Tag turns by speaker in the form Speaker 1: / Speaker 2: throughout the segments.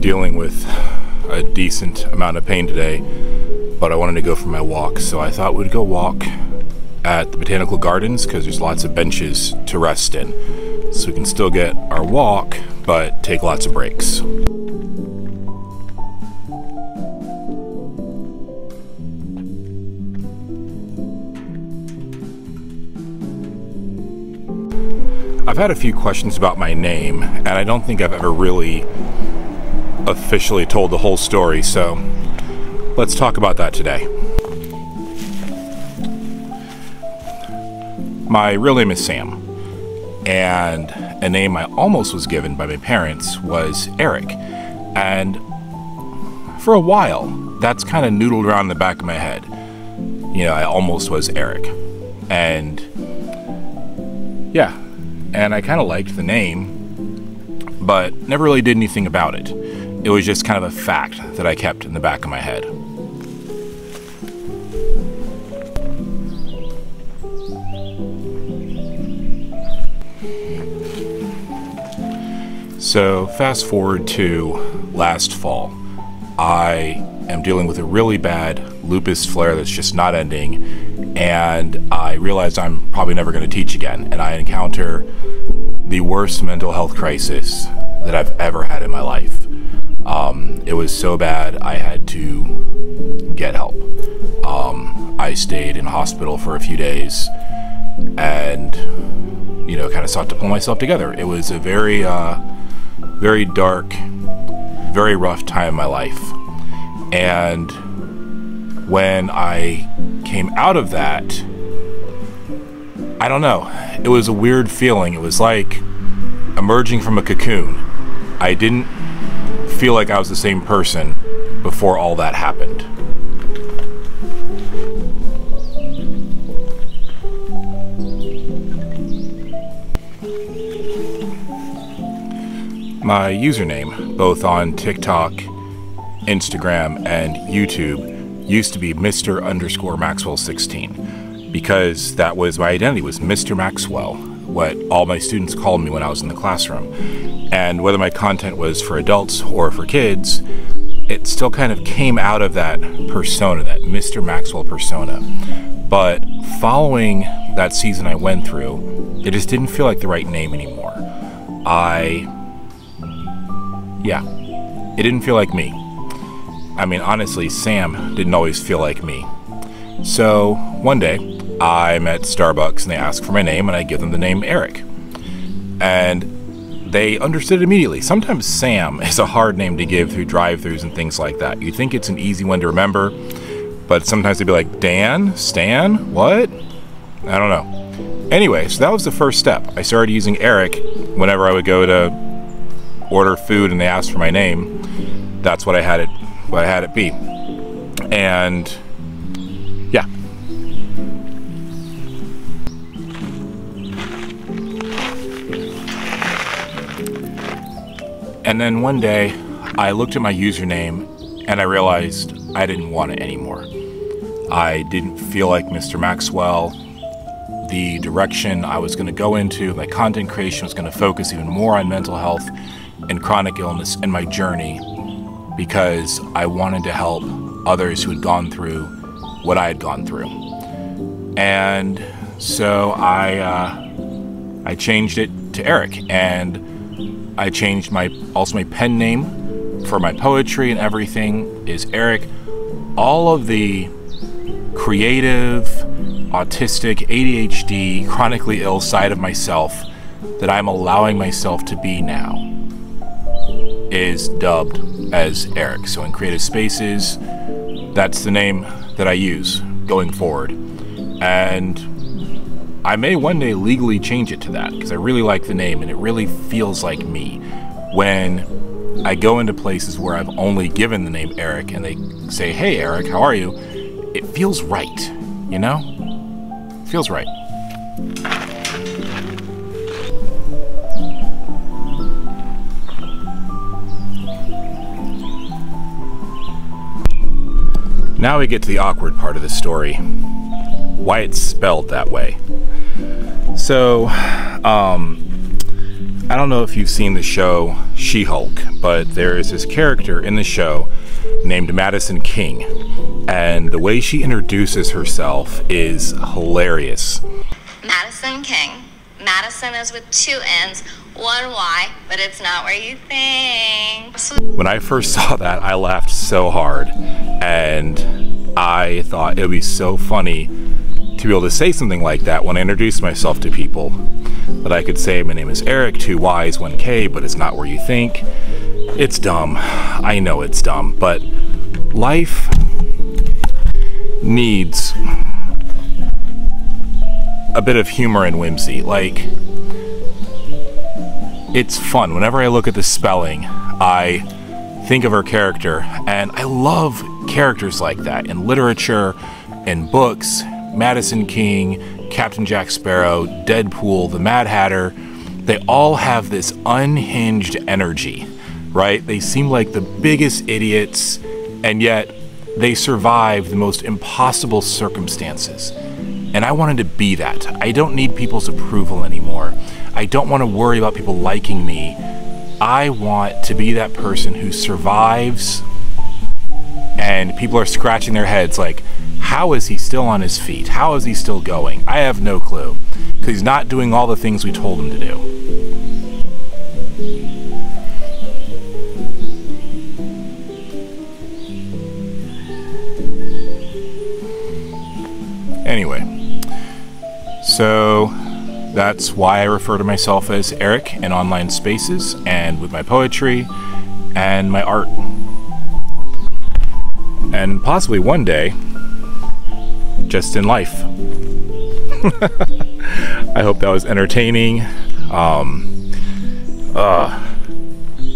Speaker 1: Dealing with a decent amount of pain today, but I wanted to go for my walk, so I thought we'd go walk at the Botanical Gardens because there's lots of benches to rest in, so we can still get our walk but take lots of breaks. I've had a few questions about my name, and I don't think I've ever really officially told the whole story, so let's talk about that today. My real name is Sam, and a name I almost was given by my parents was Eric, and for a while that's kind of noodled around in the back of my head. You know, I almost was Eric, and yeah, and I kind of liked the name, but never really did anything about it. It was just kind of a fact that I kept in the back of my head. So fast forward to last fall. I am dealing with a really bad lupus flare that's just not ending, and I realized I'm probably never going to teach again, and I encounter the worst mental health crisis that I've ever had in my life. It was so bad I had to get help. I stayed in hospital for a few days and, you know, kind of sought to pull myself together. It was a very dark, very rough time in my life. And when I came out of that, I don't know, it was a weird feeling. It was like emerging from a cocoon. I didn't feel like I was the same person before all that happened. My username, both on TikTok, Instagram, and YouTube, used to be Mr_Maxwell16, because that was my identity, was Mr. Maxwell, what all my students called me when I was in the classroom. And whether my content was for adults or for kids, it still kind of came out of that persona, that Mr. Maxwell persona. But following that season I went through, it just didn't feel like the right name anymore. It didn't feel like me. I mean, honestly, Sam didn't always feel like me. So one day, I'm at Starbucks and they ask for my name, and I give them the name Eric. And they understood immediately. Sometimes Sam is a hard name to give through drive-thrus and things like that. You think it's an easy one to remember, but sometimes they'd be like, Dan? Stan? What? I don't know. Anyway, so that was the first step. I started using Eric whenever I would go to order food and they asked for my name. That's what I had it be. And yeah. And then one day, I looked at my username and I realized I didn't want it anymore. I didn't feel like Mr. Maxwell. The direction I was going to go into, my content creation was going to focus even more on mental health and chronic illness and my journey, because I wanted to help others who had gone through what I had gone through. And so I changed it to Eric, and I changed my pen name for my poetry and everything is Eric. All of the creative, autistic, ADHD, chronically ill side of myself that I'm allowing myself to be now is dubbed as Eric. So in Creative Spaces, that's the name that I use going forward. And I may one day legally change it to that, because I really like the name and it really feels like me. When I go into places where I've only given the name Eric and they say, "Hey Eric, how are you?" It feels right, you know? It feels right. Now we get to the awkward part of the story. Why it's spelled that way. So, I don't know if you've seen the show She-Hulk, but there is this character in the show named Madison King, and the way she introduces herself is hilarious.
Speaker 2: Madison King. Madison is with 2 N's, 1 Y, but it's not where you think.
Speaker 1: When I first saw that, I laughed so hard, and I thought it would be so funny to be able to say something like that when I introduce myself to people. That I could say, my name is Eric, 2 Y's, 1 K, but it's not where you think. It's dumb. I know it's dumb, but life needs a bit of humor and whimsy. Like, it's fun. Whenever I look at the spelling, I think of her character, and I love characters like that in literature, in books. Madison King, Captain Jack Sparrow, Deadpool, the Mad Hatter, they all have this unhinged energy, right? They seem like the biggest idiots, and yet they survive the most impossible circumstances. And I wanted to be that. I don't need people's approval anymore. I don't want to worry about people liking me. I want to be that person who survives, and people are scratching their heads like, how is he still on his feet? How is he still going? I have no clue, because he's not doing all the things we told him to do. Anyway, so that's why I refer to myself as Eric in online spaces and with my poetry and my art. And possibly one day, just in life. I hope that was entertaining.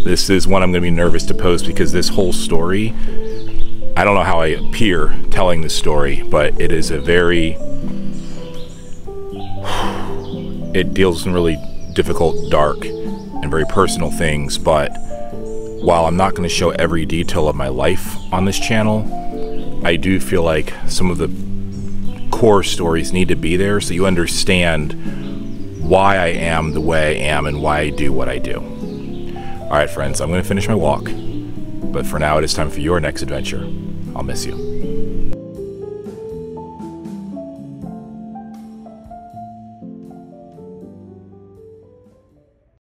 Speaker 1: This is one I'm going to be nervous to post because this whole story, I don't know how I appear telling this story, but it is a very... It deals with some really difficult, dark, and very personal things, but while I'm not going to show every detail of my life on this channel, I do feel like some of the core stories need to be there so you understand why I am the way I am and why I do what I do. Alright friends, I'm going to finish my walk, but for now it is time for your next adventure. I'll miss you.